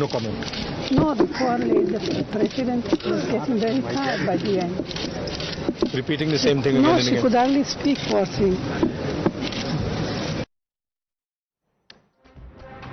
No comment. No, before the president was getting very tired by the end. Repeating the same thing again No, and she again. could hardly speak, poor thing.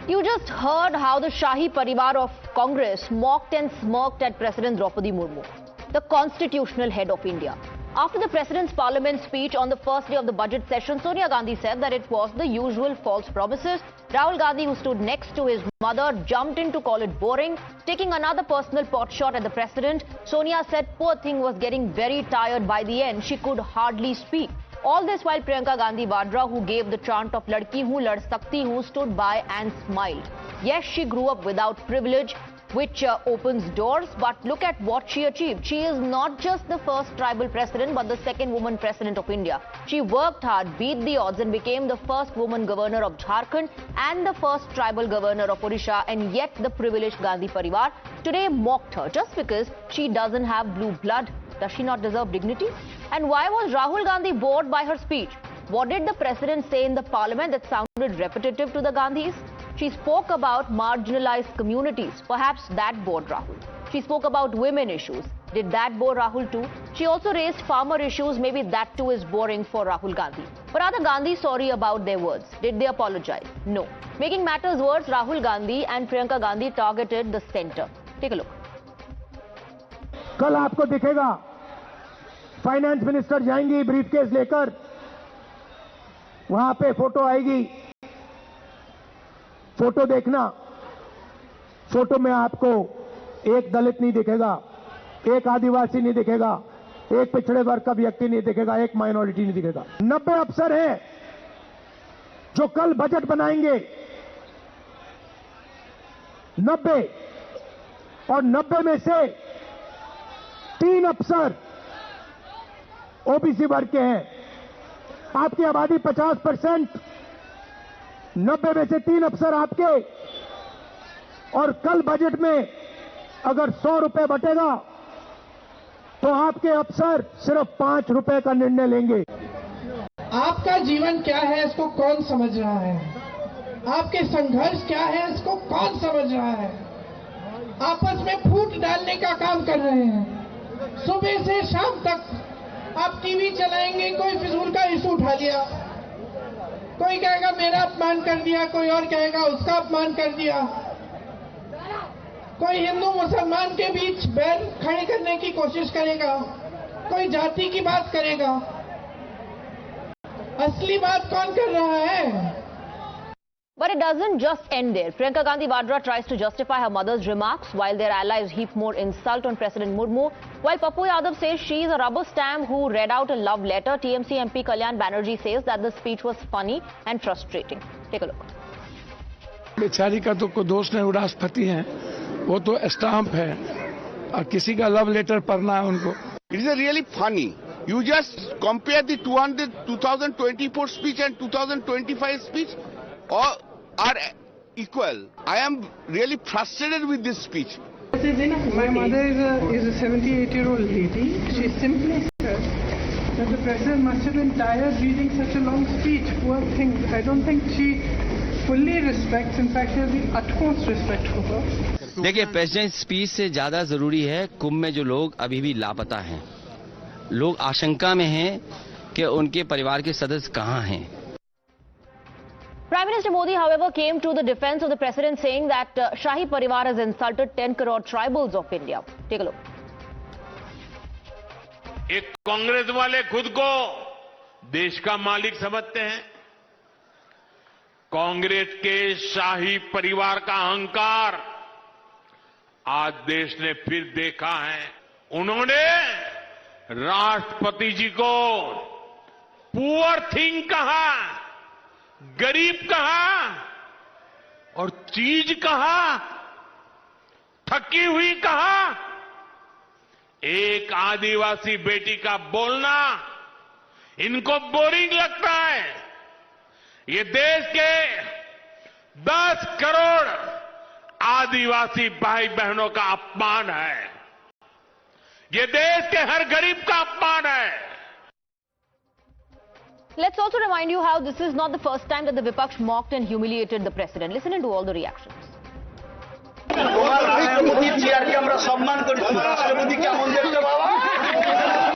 You just heard how the Shahi parivar of Congress mocked and smirked at President Droupadi Murmu, the constitutional head of India. After the President's Parliament speech on the first day of the budget session, Sonia Gandhi said that it was the usual false promises. Rahul Gandhi, who stood next to his mother, jumped in to call it boring, taking another personal pot shot at the President. Sonia said poor thing was getting very tired by the end. She could hardly speak. All this while Priyanka Gandhi Vadra, who gave the chant of Ladki Hoon Lad Sakti Hoon, stood by and smiled. Yes, she grew up without privilege, which opens doors, but look at what she achieved. She is not just the first tribal president, but the second woman president of India. She worked hard, beat the odds, and became the first woman governor of Jharkhand and the first tribal governor of Odisha, and yet the privileged Gandhi Parivar today mocked her just because she doesn't have blue blood. Does she not deserve dignity? And why was Rahul Gandhi bored by her speech? What did the president say in the parliament that sounded repetitive to the Gandhis? She spoke about marginalized communities. Perhaps that bored Rahul. She spoke about women issues. Did that bore Rahul too? She also raised farmer issues. Maybe that too is boring for Rahul Gandhi. But are the Gandhis sorry about their words? Did they apologize? No. Making matters worse, Rahul Gandhi and Priyanka Gandhi targeted the center. Take a look. कल आपको दिखेगा finance minister जाएंगी briefcase लेकर, वहां पे photo आएगी, photo देखना, photo में आपको एक दलित नहीं दिखेगा, एक आदिवासी नहीं दिखेगा, एक पिछड़े वर्ग का व्यक्ति नहीं दिखेगा, एक माइनॉरिटी नहीं दिखेगा। 90 अफसर हैं जो कल बजट बनाएंगे, 90, और 90 में से 3 अफसर ओबीसी वर्ग के हैं। आपकी आबादी 50%, 90 में से 3 अफसर आपके, और कल बजट में अगर 100 रुपए बटेगा तो आपके अफसर सिर्फ 5 रुपए का निर्णय लेंगे। आपका जीवन क्या है इसको कौन समझ रहा है? आपके संघर्ष क्या है इसको कौन समझ रहा है? आपस में फूट डालने का काम कर रहे हैं। सुबह से शाम तक आप टीवी चलाएंगे, कोई फिजूल का इशू उठा लिया, कोई कहेगा मेरा अपमान कर दिया, कोई और कहेगा उसका अपमान कर दिया, कोई हिंदू मुसलमान के बीच बैर खड़े करने की कोशिश करेगा, कोई जाति की बात करेगा। असली बात कौन कर रहा है? But it doesn't just end there. Priyanka Gandhi Vadra tries to justify her mother's remarks while their allies heap more insult on President Murmu. While Pappu Yadav says she is a rubber stamp who read out a love letter, TMC MP Kalyan Banerjee says that the speech was funny and frustrating. Take a look. बेचारी का तो कोई दोष नहीं, राष्ट्रपति हैं, वो तो स्टाम्प है, और किसी का लव लेटर पढ़ना है उनको। It is really funny. You just compare the 2024 speech and 2025 speech, or are equal. I am really frustrated with this speech. My mother is a 78-year-old lady. She simply said that the president must have been tired reading such a long speech. Poor thing. I don't think she fully respects. In fact, she has the utmost respect for her. देखिए, president speech से ज्यादा जरूरी है कुंभ में जो लोग अभी भी लापता हैं, लोग आशंका में हैं कि उनके परिवार के सदस्य कहां हैं। Prime Minister Modi, however, came to the defense of the president, saying that Shahi Parivar has insulted 10 crore tribals of India. Take a look. एक कांग्रेस वाले खुद को देश का मालिक समझते हैं। कांग्रेस के शाही परिवार का अहंकार आज देश ने फिर देखा है। उन्होंने राष्ट्रपति जी को पुअर थिंग कहा, गरीब कहा और चीज कहा, थकी हुई कहा। एक आदिवासी बेटी का बोलना इनको बोरिंग लगता है। ये देश के 10 करोड़ आदिवासी भाई बहनों का अपमान है। ये देश के हर गरीब का अपमान है। Let's also remind you how this is not the first time that the Vipaksh mocked and humiliated the president. Listen to all the reactions.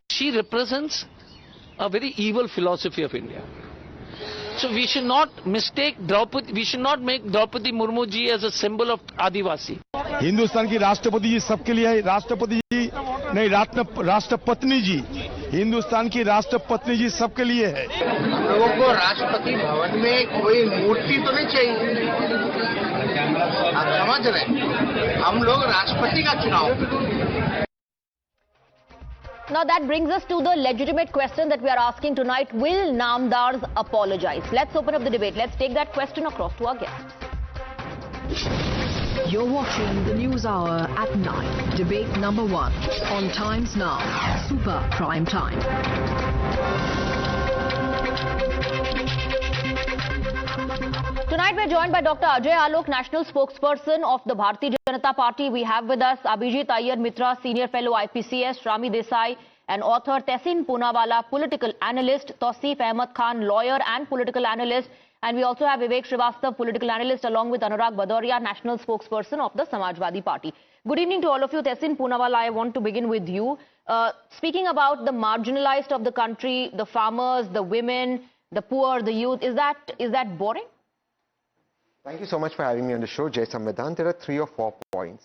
She represents a very evil philosophy of India. So we should not make Droupadi Murmu ji as a symbol of Adivasi. Hindustan की राष्ट्रपति जी सबके लिए है, राष्ट्रपति जी नहीं, राष्ट्रपत्नी जी, हिंदुस्तान की राष्ट्रपत्नी जी सबके लिए है। हम लोगों को राष्ट्रपति भवन में कोई मूर्ति तो नहीं चाहिए, आप समझ रहे हैं, हम लोग राष्ट्रपति का चुनाव। Now that brings us to the legitimate question that we are asking tonight. Will Namdars apologize? Let's open up the debate. Let's take that question across to our guests. You're watching the News Hour at 9. Debate number 1 on Times Now. Super Prime Time. Tonight we're joined by Dr. Ajay Alok, National Spokesperson of the Bharatiya Janata Party. We have with us Abhijit Iyer Mitra, Senior Fellow IPCS, Rami Desai, and author Tehseen Poonawala, Political Analyst, Tausif Ahmed Khan, Lawyer and Political Analyst. And we also have Vivek Srivastav, Political Analyst, along with Anurag Bhadoria, National Spokesperson of the Samajwadi Party. Good evening to all of you. Tehseen Poonawala, I want to begin with you. Speaking about the marginalized of the country, the farmers, the women, the poor, the youth, is that boring? Thank you so much for having me on the show, Jai Samvidhan. There are 3 or 4 points.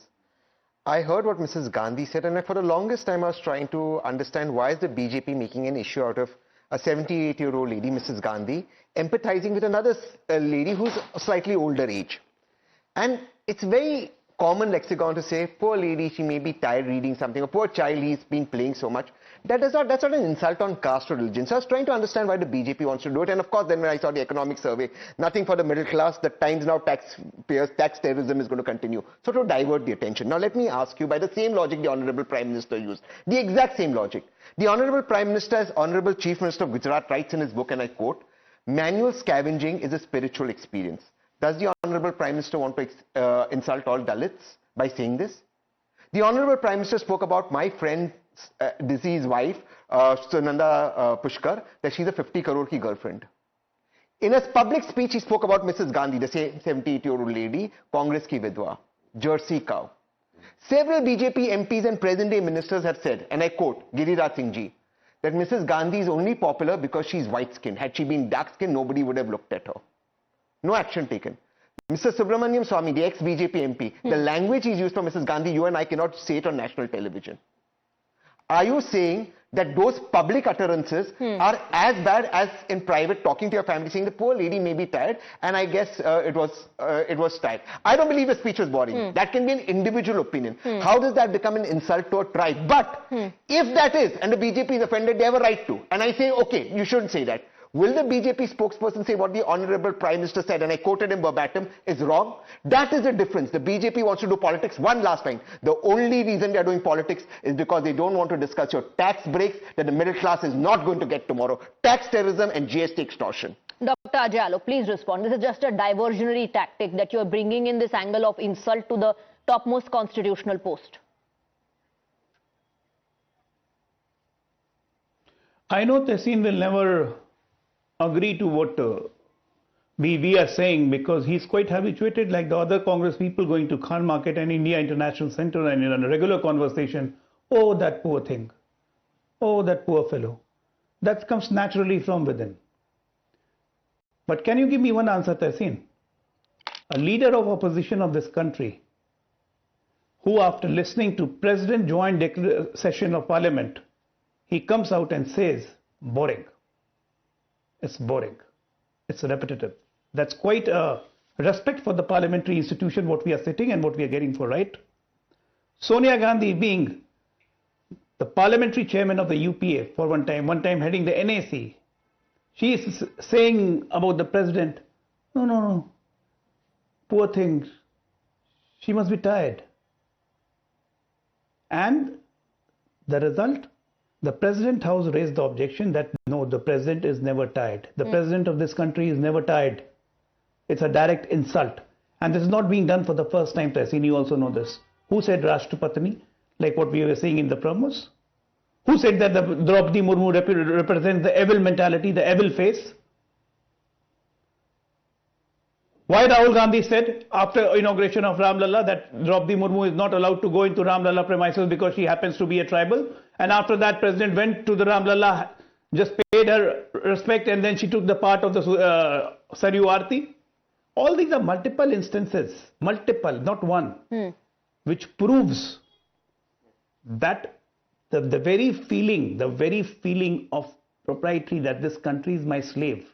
I heard what Mrs. Gandhi said, and for the longest time I was trying to understand why is the BJP making an issue out of a 78-year-old lady, Mrs. Gandhi, empathizing with another lady who's slightly older age. And it's very common lexicon to say, poor lady, she may be tired reading something, or poor child, he's been playing so much. That's not an insult on caste or religion. So I was trying to understand why the BJP wants to do it. And of course, then when I saw the economic survey, nothing for the middle class, the Times Now taxpayers, tax terrorism is going to continue. So to divert the attention. Now let me ask you, by the same logic the Honorable Prime Minister used, the exact same logic. The Honorable Prime Minister, as Honorable Chief Minister of Gujarat, writes in his book, and I quote, manual scavenging is a spiritual experience. Does the Honorable Prime Minister want to insult all Dalits by saying this? The Honorable Prime Minister spoke about my friend's deceased wife, Sunanda Pushkar, that she's a 50 crore ki girlfriend. In a public speech, he spoke about Mrs. Gandhi, the same 78-year-old lady, Congress ki vidwa, Jersey cow. Several BJP MPs and present-day ministers have said, and I quote, Giriraj Singh ji, that Mrs. Gandhi is only popular because she's white-skinned. Had she been dark-skinned, nobody would have looked at her. No action taken. Mr. Subramaniam Swamy, the ex-BJP MP, the language he's used for Mrs. Gandhi, you and I cannot say it on national television. Are you saying that those public utterances are as bad as in private talking to your family, saying the poor lady may be tired, and I guess it was tired? I don't believe the speech was boring. That can be an individual opinion. How does that become an insult to a tribe? But if that is, and the BJP is offended, they have a right to. And I say, okay, you shouldn't say that. Will the BJP spokesperson say what the Honorable Prime Minister said, and I quoted him verbatim, is wrong? That is the difference. The BJP wants to do politics. One last time. The only reason they are doing politics is because they don't want to discuss your tax breaks that the middle class is not going to get tomorrow. Tax terrorism and GST extortion. Dr. Ajay Alok, please respond. This is just a diversionary tactic that you are bringing in this angle of insult to the topmost constitutional post. I know Tehseen will never agree to what we are saying, because he's quite habituated, like the other Congress people, going to Khan Market and India International Center and in a regular conversation, oh, that poor thing, oh, that poor fellow. That comes naturally from within. But can you give me one answer, Tehseen? A leader of opposition of this country, who after listening to President joint session of Parliament, he comes out and says, boring. It's boring. It's repetitive. That's quite a respect for the parliamentary institution, what we are sitting and what we are getting for right. Sonia Gandhi being the parliamentary chairman of the UPA for one time heading the NAC, she is saying about the president, no, poor thing, she must be tired. And the result? The President House raised the objection that no, the President is never tired. The President of this country is never tired. It's a direct insult. And this is not being done for the first time, Tehseen, you also know this. Who said Rashtrapatini, like what we were saying in the promos? Who said that the Droupadi Murmu represents the evil mentality, the evil face? Why Rahul Gandhi said after inauguration of Ram Lalla that Droupadi Murmu is not allowed to go into Ram Lalla premises because she happens to be a tribal. And after that, President went to the Ram Lalla, just paid her respect, and then she took the part of the Saryu Aarti. All these are multiple instances, multiple, not one, which proves that the very feeling of proprietary that this country is my slave.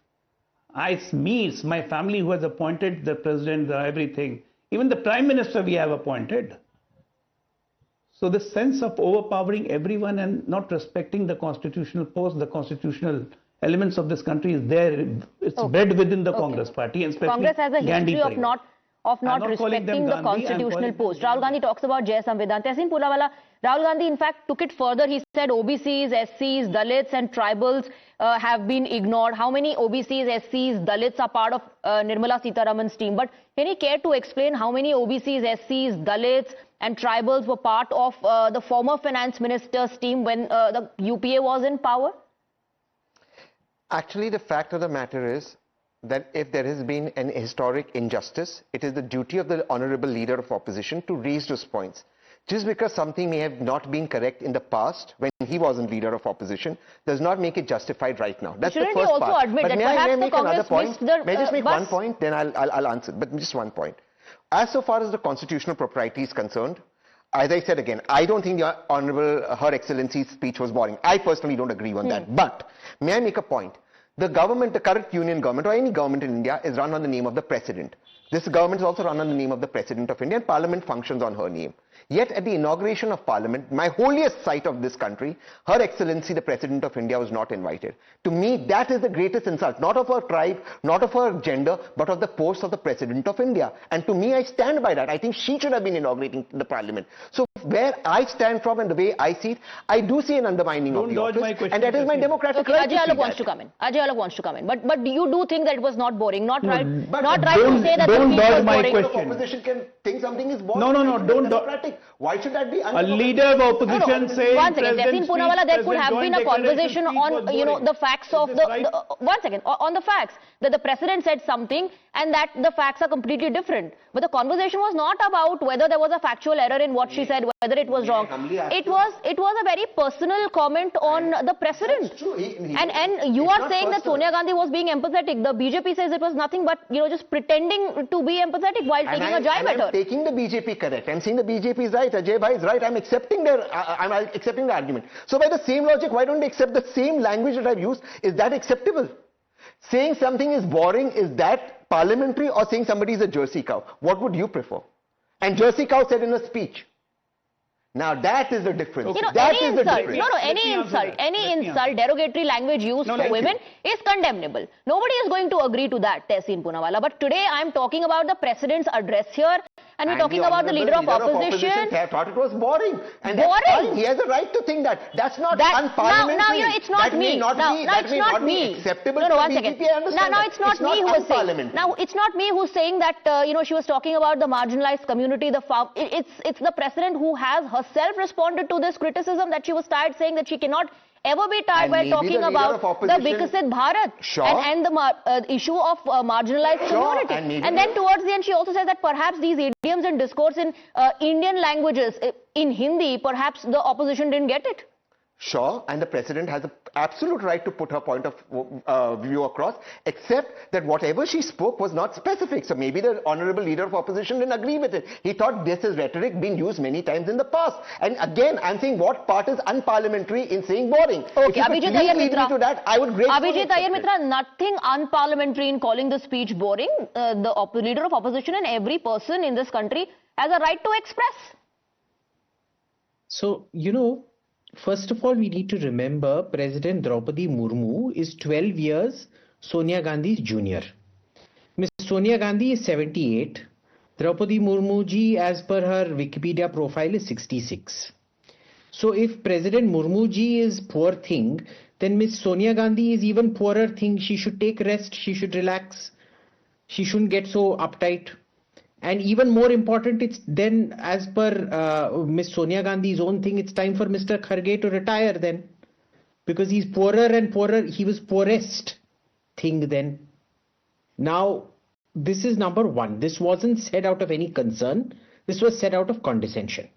It's my family who has appointed the president, everything. Even the prime minister we have appointed. So the sense of overpowering everyone and not respecting the constitutional post, the constitutional elements of this country is there. It's bred within the Congress party. And Congress has a history of not respecting the constitutional post. Rahul Gandhi talks about Jai Samvidhan. Tehseen Poonawalla, Rahul Gandhi in fact took it further. He said OBCs, SCs, Dalits and tribals have been ignored. How many OBCs, SCs, Dalits are part of Nirmala Sitharaman's team? But can he care to explain how many OBCs, SCs, Dalits and tribals were part of the former finance minister's team when the UPA was in power? Actually, the fact of the matter is that if there has been an historic injustice, it is the duty of the honorable leader of opposition to raise those points. Just because something may have not been correct in the past when he wasn't leader of opposition does not make it justified right now. That's the first part. Also admit that may I make Congress another point? May I just make one point? Then I'll answer. But just one point. As so far as the constitutional propriety is concerned, as I said again, I don't think the Honorable Her Excellency's speech was boring. I personally don't agree on that. But may I make a point? The government, the current union government or any government in India is run on the name of the president. This government is also run on the name of the President of India and Parliament functions on her name. Yet at the inauguration of Parliament, my holiest site of this country, Her Excellency the President of India was not invited. To me, that is the greatest insult, not of her tribe, not of her gender, but of the post of the President of India. And to me, I stand by that. I think she should have been inaugurating the Parliament. So where I stand from and the way I see it, I do see an undermining of the office, and that is my democratic right to see Ajay wants to come in. Ajay Alok wants to come in. But you do think that it was not boring, not right to say that the speech was boring. Opposition can think something is boring. No, don't democratic. Why should that be? A leader of opposition saying... One second, Tehseen Poonawalla, there could have been a conversation on, the facts of the... One second, on the facts. That the president said something and that the facts are completely different. But the conversation was not about whether there was a factual error in what she said, whether it was wrong. It was a very personal comment on the president. And you are saying that Sonia Gandhi was being empathetic. The BJP says it was nothing but, just pretending to be empathetic while taking a jibe at her. I'm taking the BJP correct. I'm saying the BJP is right. Ajay Bhai is right. I'm accepting the argument. So by the same logic, why don't they accept the same language that I've used? Is that acceptable? Saying something is boring, is that parliamentary, or saying somebody is a Jersey cow? What would you prefer? And Jersey cow said in a speech. Now that is the difference. Any insult, derogatory language used for women is condemnable. Nobody is going to agree to that, Tehseen Poonawalla. But today I am talking about the president's address here, and we're talking about the leader of opposition. Thought it was boring. And boring? He has a right to think that. That's not unparliamentary. Now, it's not me. That may not be acceptable to the BJP. Now, it's not me who is saying. Now, it's not me who's saying that, she was talking about the marginalized community, the farm. It's the president who has herself responded to this criticism that she was tired, saying that she cannot ever be tired by talking about the Vikasit Bharat and the issue of marginalized community. And then towards the end, she also said that perhaps these idioms and discourse in Indian languages, in Hindi, perhaps the opposition didn't get it. Sure, and the president has an absolute right to put her point of view across, except that whatever she spoke was not specific. So maybe the honorable leader of opposition didn't agree with it. He thought this is rhetoric being used many times in the past. And again, I'm saying what part is unparliamentary in saying boring? Okay, Abhijit Iyer Mitra, to that, I would gratefully Abhijit Iyer Mitra, nothing unparliamentary in calling the speech boring. The leader of opposition and every person in this country has a right to express. So, first of all, we need to remember President Droupadi Murmu is 12 years Sonia Gandhi's junior. Ms. Sonia Gandhi is 78. Droupadi Murmu ji, as per her Wikipedia profile, is 66. So if President Murmu ji is poor thing, then Ms. Sonia Gandhi is even poorer thing. She should take rest. She should relax. She shouldn't get so uptight. And even more important, it's then, as per Ms. Sonia Gandhi's own thing, it's time for Mr. Kharge to retire then. Because he's poorer and poorer. He was poorest thing then. Now, this is number one. This wasn't said out of any concern. This was said out of condescension.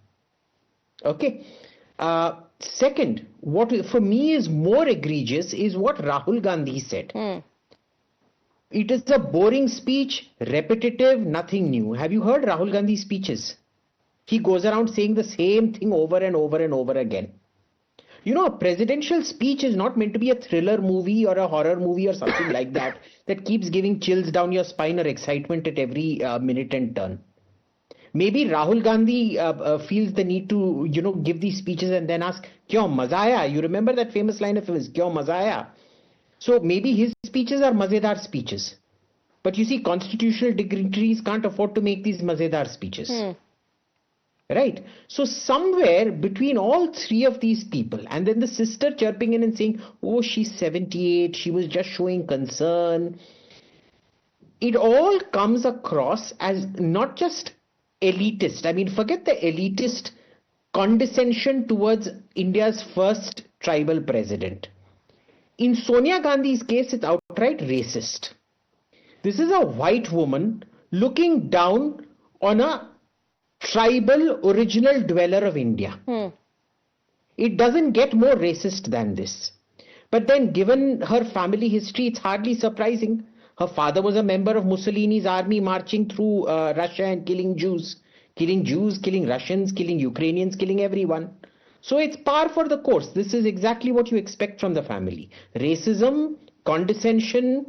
Okay. Second, what for me is more egregious is what Rahul Gandhi said. It is a boring speech, repetitive, nothing new. Have you heard Rahul Gandhi's speeches? He goes around saying the same thing over and over and over again. You know, a presidential speech is not meant to be a thriller movie or a horror movie or something like that, that keeps giving chills down your spine or excitement at every minute and turn. Maybe Rahul Gandhi feels the need to, give these speeches and then ask, "Kyo maza aaya?" You remember that famous line of his, "Kyo maza aaya?" So maybe his speeches are mazedar speeches. But you see, constitutional dignitaries can't afford to make these mazedar speeches. Right? So somewhere between all three of these people, and then the sister chirping in and saying, "Oh, she's 78, she was just showing concern." It all comes across as not just elitist. I mean, forget the elitist condescension towards India's first tribal president. In Sonia Gandhi's case, it's outright racist. This is a white woman looking down on a tribal original dweller of India. It doesn't get more racist than this. But then given her family history, it's hardly surprising. Her father was a member of Mussolini's army marching through Russia and killing Jews, killing Russians, killing Ukrainians, killing everyone. So it's par for the course. This is exactly what you expect from the family. Racism, condescension,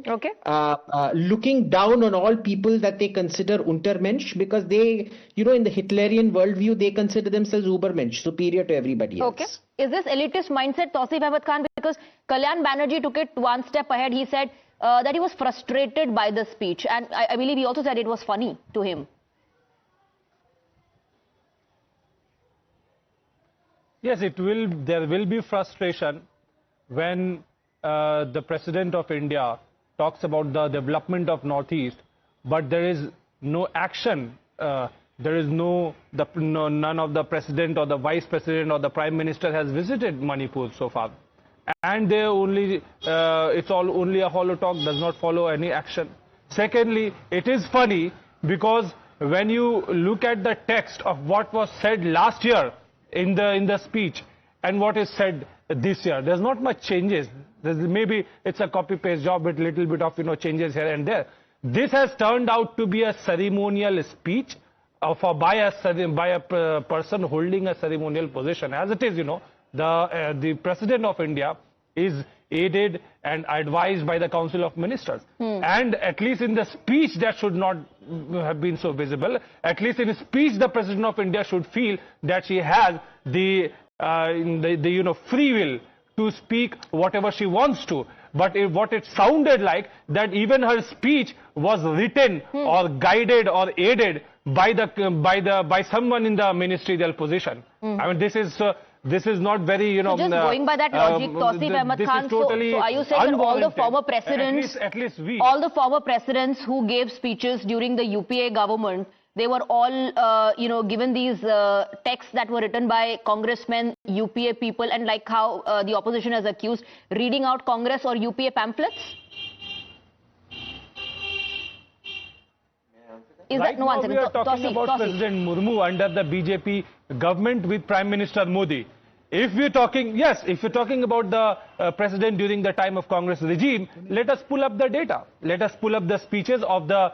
looking down on all people that they consider Untermensch, because they, in the Hitlerian worldview, they consider themselves Ubermensch, superior to everybody else. Okay. Is this elitist mindset, Tausif Ahmed Khan? Because Kalyan Banerjee took it one step ahead. He said that he was frustrated by the speech. And I believe he also said it was funny to him. Yes, there will be frustration when the President of India talks about the development of Northeast, but there is no action. There is none of the President or the Vice President or the Prime Minister has visited Manipur so far. And they it's all only a hollow talk, does not follow any action. Secondly, it is funny because when you look at the text of what was said last year in the speech and what is said this year, there's not much changes. Maybe it's a copy-paste job with little bit of changes here and there. This has turned out to be a ceremonial speech by a person holding a ceremonial position. As it is, the President of India is aided and advised by the Council of Ministers. And at least in the speech that should not have been so visible. At least in a speech the President of India should feel that she has the free will to speak whatever she wants to. But what it sounded like, that even her speech was written or guided or aided by someone in the ministerial position. I mean, this is not very, So just going by that logic, Tausif Ahmed Khan, so are you saying that all the former presidents, all the former presidents who gave speeches during the UPA government, they were all, given these texts that were written by congressmen, UPA people, and like how the opposition has accused, reading out Congress or UPA pamphlets? Is right that, no, now one we second. are talking about President Murmu under the BJP government with Prime Minister Modi. If we're talking, if you're talking about the president during the time of Congress regime, let us pull up the data. Let us pull up the speeches of the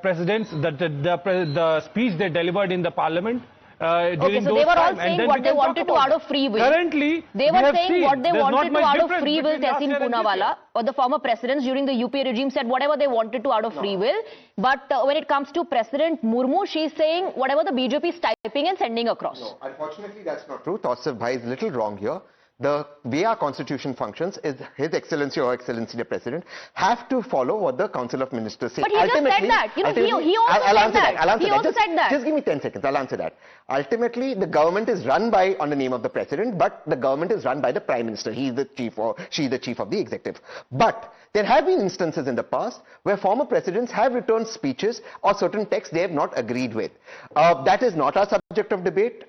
presidents, the speech they delivered in the parliament. Okay, so they were all saying what they wanted to out of free will. Currently, they were saying what they wanted to out of free will. Tehseen Poonawalla or the former presidents during the UPA regime said whatever they wanted to out of free will. But when it comes to President Murmu, she's saying whatever the BJP is typing and sending across. No, unfortunately, that's not true. Tausif Bhai is a little wrong here. The way our constitution functions is His Excellency or Excellency the President have to follow what the Council of Ministers say. But he just said that. He also said that. Just give me 10 seconds. I'll answer that. Ultimately, the government is run on the name of the President, but the government is run by the Prime Minister. He is the chief or she is the chief of the executive. But There have been instances in the past where former presidents have returned speeches or certain texts they have not agreed with. That is not our subject of debate.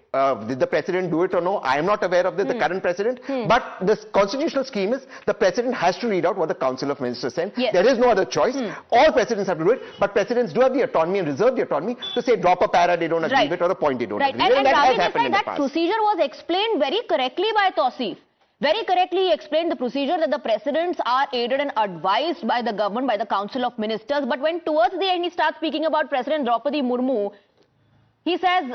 Did the president do it or no? I am not aware of this, the current president. But the constitutional scheme is the president has to read out what the Council of Ministers sent. Yes. There is no other choice. All presidents have to do it. But presidents do have the autonomy and reserve the autonomy to say drop a para they don't agree with or a point they don't agree with. And that has Ravi happened Desai, in the that past. procedure was explained very correctly by Tausif. Very correctly he explained the procedure that the presidents are aided and advised by the government, by the Council of Ministers. But when towards the end he starts speaking about President Droupadi Murmu, he says,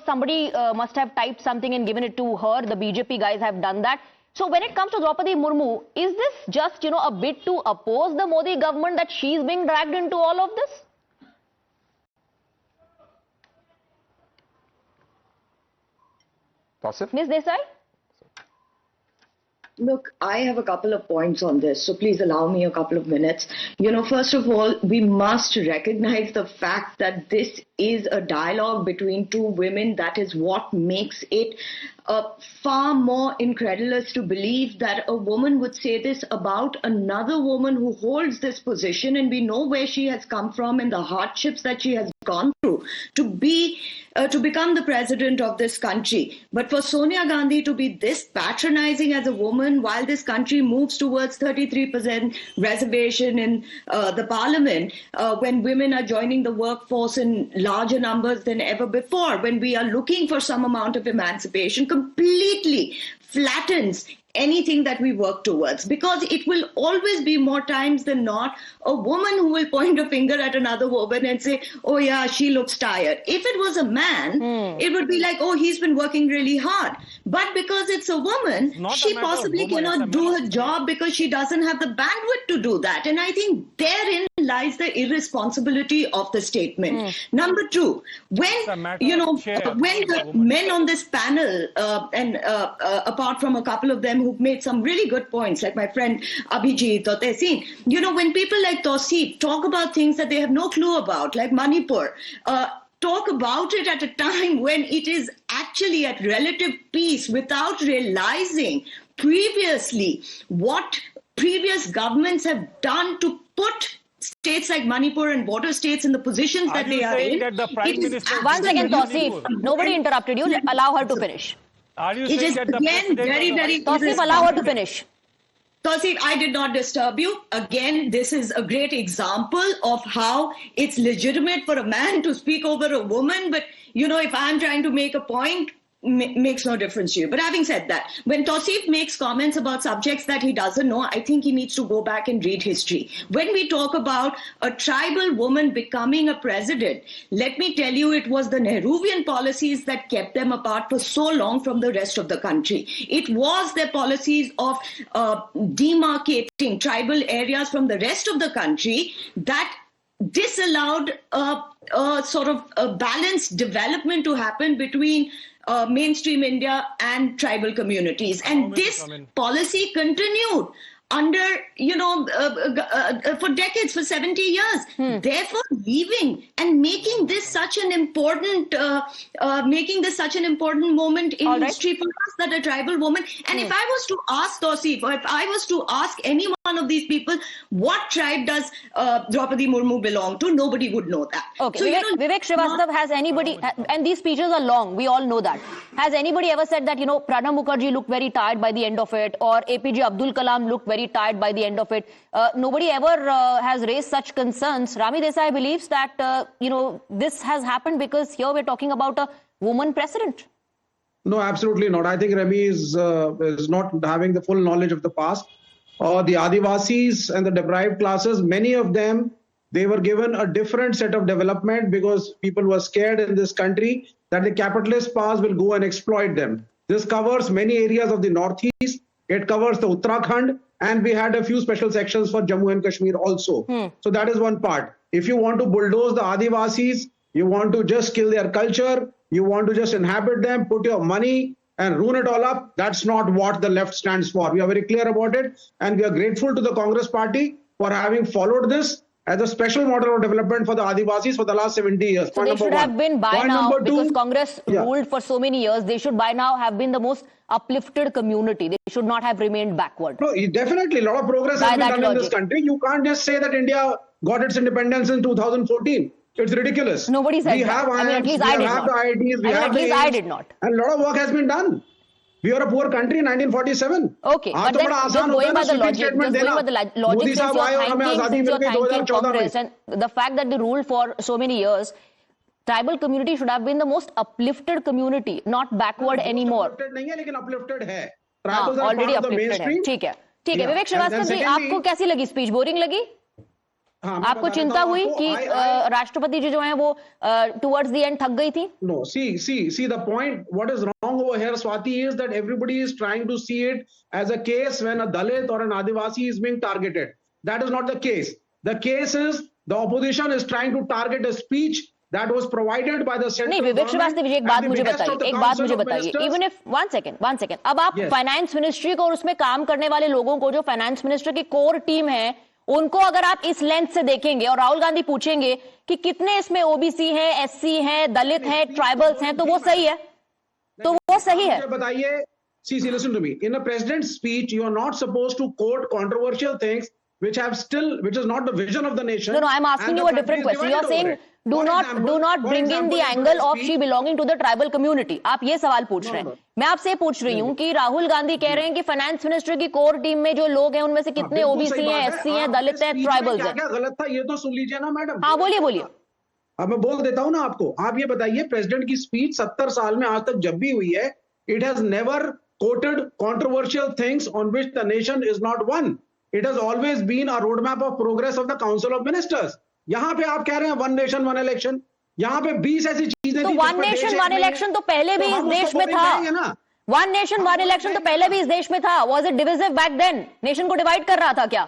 somebody must have typed something and given it to her. The BJP guys have done that. So when it comes to Droupadi Murmu, is this just, a bit to oppose the Modi government that she's being dragged into all of this? Tausif? Ms. Desai? Look, I have a couple of points on this, so please allow me a couple of minutes. First of all, we must recognize the fact that this is a dialogue between two women. That is what makes it far more incredulous to believe that a woman would say this about another woman who holds this position, and we know where she has come from and the hardships that she has gone through to become the president of this country. But for Sonia Gandhi to be this patronizing as a woman while this country moves towards 33% reservation in the parliament, when women are joining the workforce in larger numbers than ever before, when we are looking for some amount of emancipation, completely flattens anything that we work towards, because it will always be more times than not a woman who will point a finger at another woman and say, oh yeah, she looks tired. If it was a man, it would be like, oh, he's been working really hard. But because it's a woman, she possibly cannot do her job because she doesn't have the bandwidth to do that. And I think therein lies the irresponsibility of the statement. Number two, when the men on this panel, and apart from a couple of them who've made some really good points, like my friend Abhijit or Tehseen, when people like Tausif talk about things that they have no clue about, like Manipur, talk about it at a time when it is actually at relative peace, without realizing previously what previous governments have done to put states like Manipur and border states in the positions that they are in. That the Prime Minister... One second, Tausif. Nobody interrupted you. Allow her to finish. Are you saying that the again very Tausif, allow her to finish. Tausif, I did not disturb you. Again, this is a great example of how it's legitimate for a man to speak over a woman. But, if I'm trying to make a point, makes no difference to you. But having said that, when Tausif makes comments about subjects that he doesn't know, I think he needs to go back and read history. When we talk about a tribal woman becoming a president, let me tell you, it was the Nehruvian policies that kept them apart for so long from the rest of the country. It was their policies of demarcating tribal areas from the rest of the country that disallowed a sort of a balanced development to happen between mainstream India and tribal communities. And this policy continued under, for decades, for 70 years. Therefore, leaving and making this such an important, moment in history for us, that a tribal woman. And if I was to ask Tausif, or if I was to ask any one of these people, what tribe does Droupadi Murmu belong to? Nobody would know that. Okay, so, Vivek Srivastava, has anybody, and these speeches are long, we all know that. Has anybody ever said that, Pranab Mukherjee looked very tired by the end of it, or APJ Abdul Kalam looked very tired by the end of it? Nobody ever has raised such concerns. Rami Desai believes that, this has happened because here we're talking about a woman president. No, absolutely not. I think Rami is not having the full knowledge of the past. The Adivasis and the deprived classes, many of them, they were given a different set of development because people were scared in this country that the capitalist powers will go and exploit them. This covers many areas of the Northeast. It covers the Uttarakhand, and we had a few special sections for Jammu and Kashmir also. So that is one part. If you want to bulldoze the Adivasis, you want to just kill their culture, you want to just inhabit them, put your money and ruin it all up, that's not what the left stands for. We are very clear about it, and we are grateful to the Congress party for having followed this as a special model of development for the Adivasis for the last 70 years. So they should have been by now, because Congress ruled for so many years, they should by now have been the most uplifted community. They should not have remained backward. No, definitely a lot of progress has been done in this country. You can't just say that India got its independence in 2014. It's ridiculous. Nobody said we that. Have IIMs, I mean, at least I did not. The IITs, we have at least the I aims, did not. And a lot of work has been done. We were a poor country in 1947. Okay, but then just going by the logic, since you're thanking Congress, and the fact that they ruled for so many years, tribal community should have been the most uplifted community, not backward anymore. Uplifted नहीं है, लेकिन uplifted है. Already uplifted है. ठीक है. विवेक श्रीवास्तव जी, आपको कैसी लगी स्पीच? बोरिंग लगी? आपको चिंता हुई कि राष्ट्रपति जी जो हैं वो towards the end थक गई थी? No, see the point. What is wrong over here, Swati, is that everybody is trying to see it as a case when a Dalit or an Adivasi is being targeted. That is not the case. The case is the opposition is trying to target a speech that was provided by the central government. नहीं, विवेक श्रीवास्तव जी, एक बात मुझे बताइए. Even if one second. अब आप finance ministry को और उसमें काम करने वाले लोगों को, जो फाइनेंस मिनिस्टर की कोर टीम है, उनको अगर आप इस लेंथ से देखेंगे और राहुल गांधी पूछेंगे कि कितने इसमें ओबीसी हैं, एससी हैं, दलित हैं, ट्राइबल्स हैं, तो वो सही है? तो वो सही है? बताइए. See, listen to me. In a president's speech, you are not supposed to quote controversial things which is not the vision of the nation. No, I'm asking you a different question. You are saying do not bring in the angle of she belonging to the tribal community. आप ये सवाल पूछ रहे हैं. मैं आपसे ये पूछ रही हूँ कि राहुल गांधी कह रहे हैं कि फाइनेंस मिनिस्टर की कोर टीम में जो लोग हैं उनमें से कितने ओबीसी हैं, एससी हैं, दलित हैं, ट्राइबल्स हैं. क्या गलत था ये तो सुन लीजिए ना मैडम. हाँ, बोलिए. अब मैं बोल देता हूँ ना आपको. आप ये बताइए, प्रेसिडेंट की स्पीच 70 साल में आज तक जब भी हुई है, it has never quoted controversial things on which the nation is not one. It has always been a roadmap of progress of the Council of Ministers. यहाँ पे आप कह रहे हैं वन नेशन वन इलेक्शन. यहाँ पे 20 ऐसी चीजें थी. वन नेशन वन इलेक्शन तो पहले भी इस देश में था. वन नेशन वन इलेक्शन तो पहले भी इस देश में था. Was it divisive back then? Nation को डिवाइड कर रहा था क्या?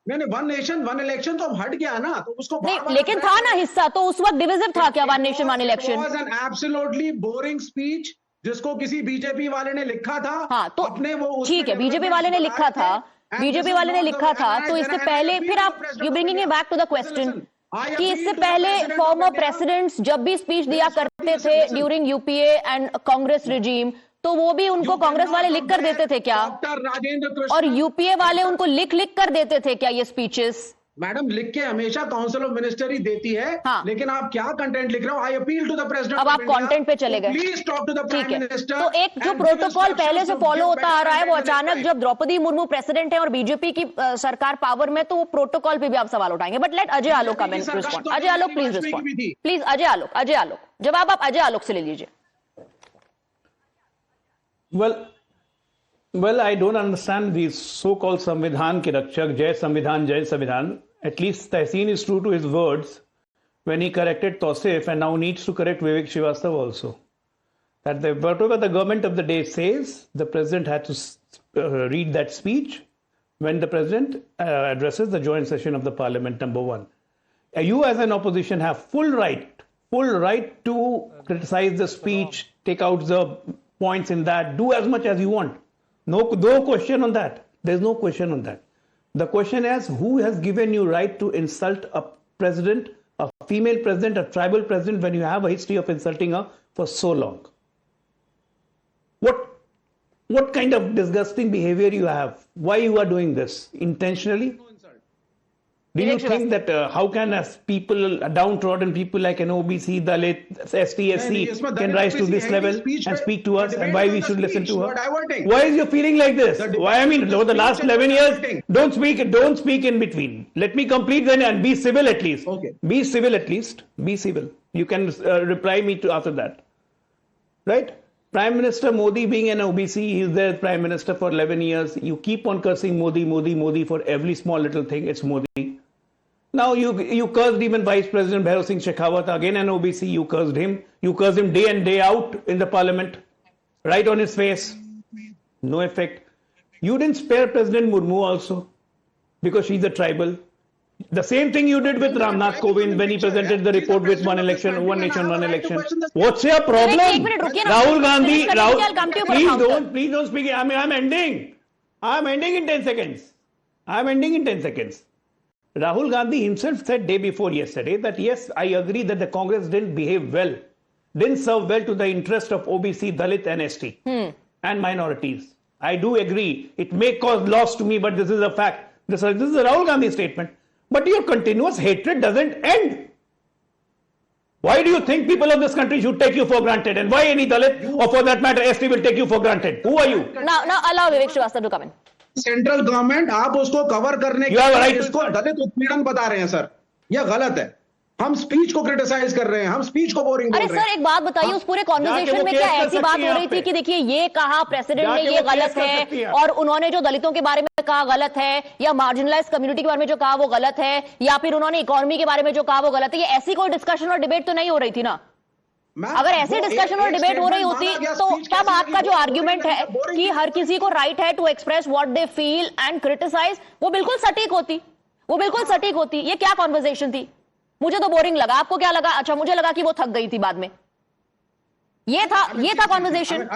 नहीं, वन नेशन वन इलेक्शन तो अब हट गया ना, तो उसको नहीं, लेकिन था ना हिस्सा, तो उस वक्त डिविजिव था क्या one nation one election? It was an absolutely boring speech जिसको किसी बीजेपी वाले ने लिखा था. हाँ, तो अपने वो ठीक है, बीजेपी वाले ने लिखा था, तो इससे पहले फिर आप you bringing back to the question कि इससे पहले फॉर्मर प्रेसिडेंट्स जब भी स्पीच दिया करते थे during UPA and Congress regime, तो वो भी उनको कांग्रेस वाले लिख कर देते थे क्या? और यूपीए वाले उनको लिख कर देते थे क्या ये स्पीचेस? मैडम, लिख के हमेशा काउंसिल ऑफ मिनिस्टर ही देती है. हाँ. लेकिन आप क्या कंटेंट लिख रहे हो? I appeal to the president. अब आप कंटेंट पे चले गए. Please talk to the prime minister. तो एक जो प्रोटोकॉल पहले से फॉलो होता आ रहा है, वो अचानक जब द्रौपदी मुर्मू प्रेसिडेंट है और बीजेपी की सरकार पावर में, तो वो प्रोटोकॉल पे भी आप सवाल उठाएंगे. But let Ajay Alok come in respond. Ajay Alok please respond. Please Ajay Alok जवाब आप अजय आलोक से ले लीजिए. Well, I don't understand these so-called संविधान के रक्षक, जय संविधान. At least Tehseen is true to his words when he corrected Tausif and now needs to correct Vivek Srivastava also. That whatever the government of the day says, the president had to read that speech when the president addresses the joint session of the parliament, number one. You as an opposition have full right to criticize the speech, take out the points in that, do as much as you want. No question on that. There's no question on that. The question is, who has given you right to insult a president, a female president, a tribal president, when you have a history of insulting her for so long? What kind of disgusting behavior you have? Why you are doing this? Intentionally? Do you think that how can people, downtrodden people like an OBC, Dalit, ST, SC can rise to this level and speak to us, and why we should listen to her? Why is your feeling like this? Why? I mean, over the last 11 years, don't speak in between. Let me complete then and be civil at least. Okay. Be civil at least. Be civil. You can reply me to after that. Right? Prime Minister Modi being an OBC, he is there Prime Minister for 11 years. You keep on cursing Modi for every small little thing. It's Modi. Now you cursed even Vice President Bhairav Singh Shekhawat, again an OBC, you cursed him. You cursed him day in, day out in the parliament. Right on his face. No effect. You didn't spare President Murmu also because she's a tribal. The same thing you did with Ramnath Kovind when he presented the report with one nation, one nation, one election. What's your problem? Rahul Gandhi, please don't speak. I'm ending in 10 seconds. Rahul Gandhi himself said day before yesterday that yes, I agree that the Congress didn't behave well, didn't serve well to the interest of OBC, Dalit and ST and minorities. I do agree. It may cause loss to me, but this is a fact. This is a Rahul Gandhi statement. But your continuous hatred doesn't end. Why do you think people of this country should take you for granted? And why any Dalit or for that matter ST will take you for granted? Who are you? Now allow Vivek Srivastava to come in. Central government आप उसको cover करने के लिए इसको दलित उत्पीड़न बता रहे हैं सर, यह गलत है। हम स्पीच को क्रिटिसाइज कर रहे हैं, हम स्पीच को बोरिंग बोल रहे हैं। अरे सर एक बात बताइए, उस पूरे कॉन्वर्सेशन में क्या ऐसी बात हो रही थी कि देखिए ये कहा प्रेसिडेंट ने ये गलत है और उन्होंने जो दलितों के बारे में कहा गलत है, या मार्जिनलाइज कम्युनिटी के बारे में जो कहा वो गलत है, या फिर उन्होंने इकोनॉमी के बारे में जो कहा वो गलत है? ये ऐसी कोई डिस्कशन और डिबेट तो नहीं हो रही थी ना? अगर ऐसी डिस्कशन और डिबेट हो रही होती तो तब आपका जो आर्ग्यूमेंट है कि हर किसी को राइट है to express what they feel and criticise, वो बिल्कुल सटीक होती। ये क्या कॉन्वर्सेशन थी? मुझे तो बोरिंग लगा, आपको क्या लगा? अच्छा, मुझे लगा कि वो थक गई थी बाद में। ये था conversation.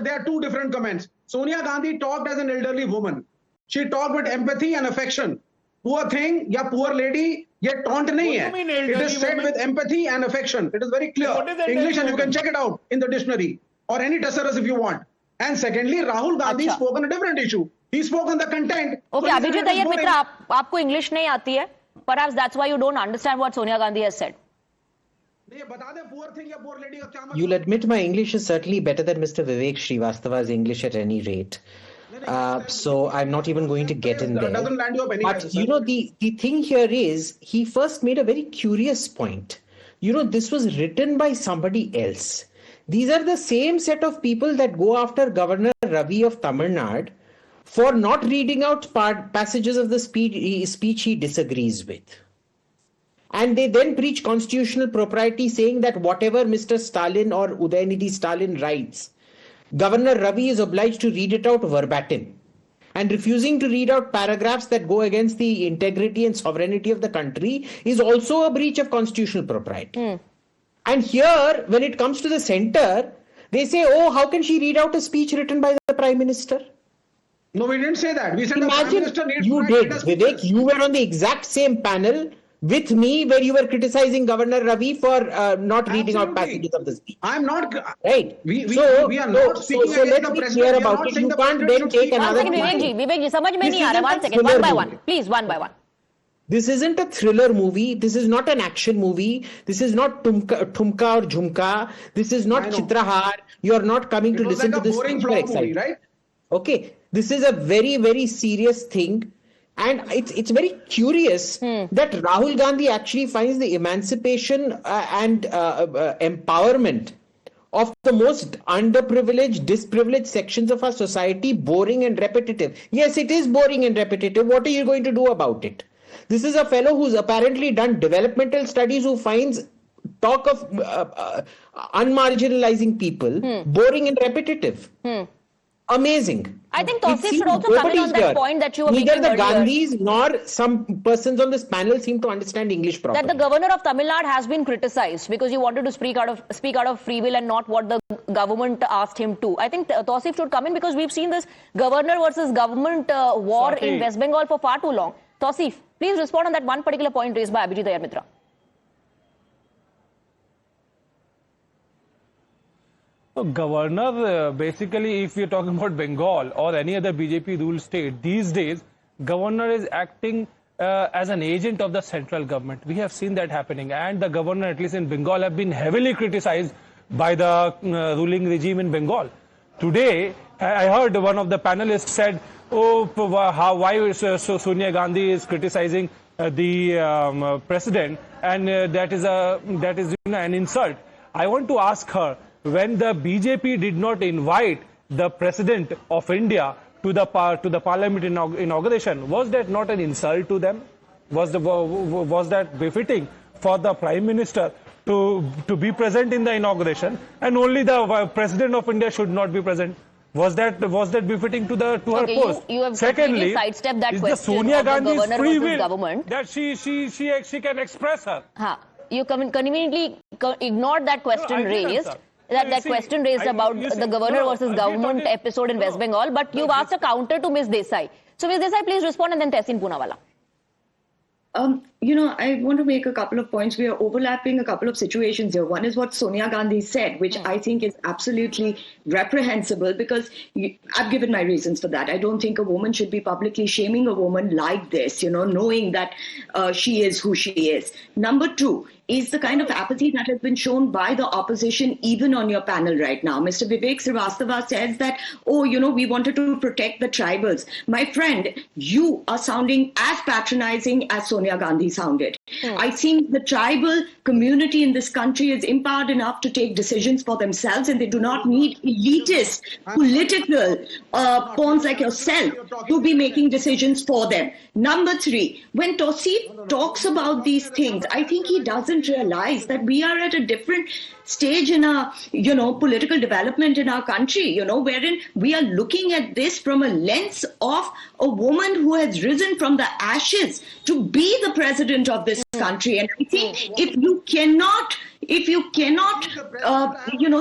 There are two different comments. Sonia Gandhi talked as an elderly woman. She talked with empathy and affection. Poor thing या poor lady ये taunt नहीं है. It is said with empathy and affection. It is very clear. English, and you can check it out in the dictionary or any thesaurus if you want. And secondly, Rahul Gandhi spoke on a different issue. He spoke on the content. Okay, Abhijit Iyer मित्र, आपको English नहीं आती है. Perhaps that's why you don't understand what Sonia Gandhi has said. You'll admit my English is certainly better than Mr. Vivek Srivastava's English at any rate. So I'm not even going to get in there. But you know, the thing here is, he first made a very curious point. You know, this was written by somebody else. These are the same set of people that go after Governor Ravi of Tamil Nadu for not reading out passages of the speech he disagrees with. And they then preach constitutional propriety, saying that whatever Mr. Stalin or Udayanidhi Stalin writes, Governor Ravi is obliged to read it out verbatim. And refusing to read out paragraphs that go against the integrity and sovereignty of the country is also a breach of constitutional propriety. And here, when it comes to the center, they say, oh, how can she read out a speech written by the Prime Minister? No, we didn't say that. We said imagine the Prime Minister needs you did, Vivek, you were on the exact same panel with me where you were criticizing Governor Ravi for not reading out passages of the speech. I'm not. Right. We are not speaking so against let's the be president. clear about it. You can't then take another. Vivek ji, समझ में नहीं आ रहा. 1 second, one by one. Please, one by one. This isn't a thriller movie. This is not an action movie. This is not Tumka or Jhumka. This is not Chitrahar. You are not coming to listen to this. Boring flop movie, right? Okay. This is a very, very serious thing. And it's very curious that Rahul Gandhi actually finds the emancipation and empowerment of the most underprivileged, disprivileged sections of our society boring and repetitive. Yes, it is boring and repetitive. What are you going to do about it? This is a fellow who's apparently done developmental studies, who finds talk of unmarginalizing people boring and repetitive. Amazing. I think Tausif should also come in on that point that you were making earlier. Neither the earlier. Gandhis nor some persons on this panel seem to understand English properly. That the governor of Tamil Nadu has been criticized because he wanted to speak out of free will and not what the government asked him to. I think Tausif should come in because we've seen this governor versus government war in West Bengal for far too long. Tausif, please respond on that one particular point raised by Abhijit Ayar Mitra. So governor, basically, if you're talking about Bengal or any other BJP ruled state, these days, governor is acting as an agent of the central government. We have seen that happening, and the governor, at least in Bengal, have been heavily criticized by the ruling regime in Bengal. Today, I heard one of the panelists said, oh, why Sonia Gandhi is criticizing the president, and that is an insult. I want to ask her, when the BJP did not invite the President of India to the Parliament inauguration, was that not an insult to them? Was that befitting for the Prime Minister to be present in the inauguration, and only the President of India should not be present? Was that befitting to her post? You have Secondly, sidestepped that is question the Sonia of the Gandhi's governor free versus will government that she can express her? You conveniently ignored that question raised. That question raised about the governor versus government episode in West Bengal, but you've asked a counter to Ms. Desai. So Ms. Desai, please respond, and then Tehsin Poonawalla. I want to make a couple of points. We are overlapping a couple of situations here. One is what Sonia Gandhi said, which I think is absolutely reprehensible because I've given my reasons for that. I don't think a woman should be publicly shaming a woman like this, knowing that she is who she is. Number two is the kind of apathy that has been shown by the opposition even on your panel right now. Mr. Vivek Srivastava says that, we wanted to protect the tribals. My friend, you are sounding as patronizing as Sonia Gandhi sounded. I think the tribal community in this country is empowered enough to take decisions for themselves, and they do not need elitist political pawns like yourself to be making decisions for them. Number three, when Tosif talks about these things, I think he doesn't realize that we are at a different stage in our, political development in our country, wherein we are looking at this from a lens of a woman who has risen from the ashes to be the president of this country. And I think if you cannot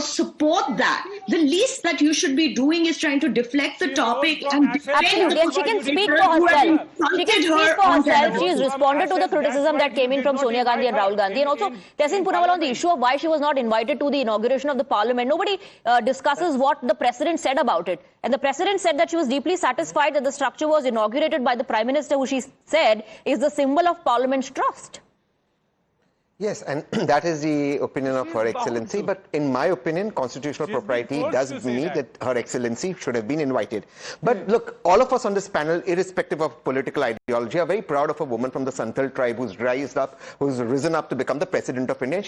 support that, the least that you should be doing is trying to deflect the topic and absolutely. And she can speak for herself. She can speak for herself. She has responded to the criticism that came in from Sonia Gandhi and Rahul Gandhi, and also Tehseen Poonawalla on the issue of why she was not invited to the inauguration of the parliament. Nobody discusses what the president said about it. And the president said that she was deeply satisfied that the structure was inaugurated by the prime minister, who she said is the symbol of parliament's trust. Yes, and that is the opinion of Her Excellency. But in my opinion, constitutional propriety does mean that Her Excellency should have been invited. But look, all of us on this panel, irrespective of political ideology, are very proud of a woman from the Santhal tribe who's risen up to become the President of India.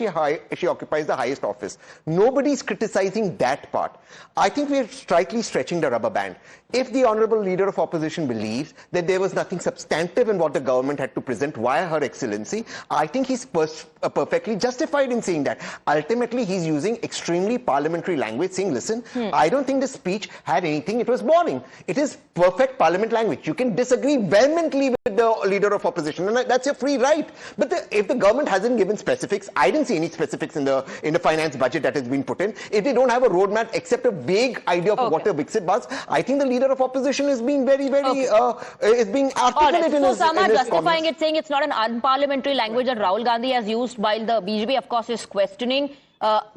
She occupies the highest office. Nobody's criticizing that part. I think we're slightly stretching the rubber band. If the Honorable Leader of Opposition believes that there was nothing substantive in what the government had to present via Her Excellency, I think he's perfectly justified in saying that. Ultimately, he's using extremely parliamentary language, saying, listen, I don't think this speech had anything, it was boring. It is perfect parliament language. You can disagree vehemently with the Leader of Opposition, and that's your free right. But if the government hasn't given specifics, I didn't see any specifics in the finance budget that has been put in. If they don't have a roadmap except a vague idea of what a Brexit was, I think the Leader of Opposition is being very, is being articulate in his justifying it, saying it's not an unparliamentary language that Rahul Gandhi has used, while the BJP, of course, is questioning,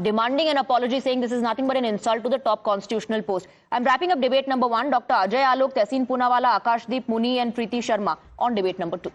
demanding an apology, saying this is nothing but an insult to the top constitutional post. I'm wrapping up debate number 1. Dr. Ajay Alok, Tehseen Poonawalla, Akashdeep Muni and Preeti Sharma on debate number 2.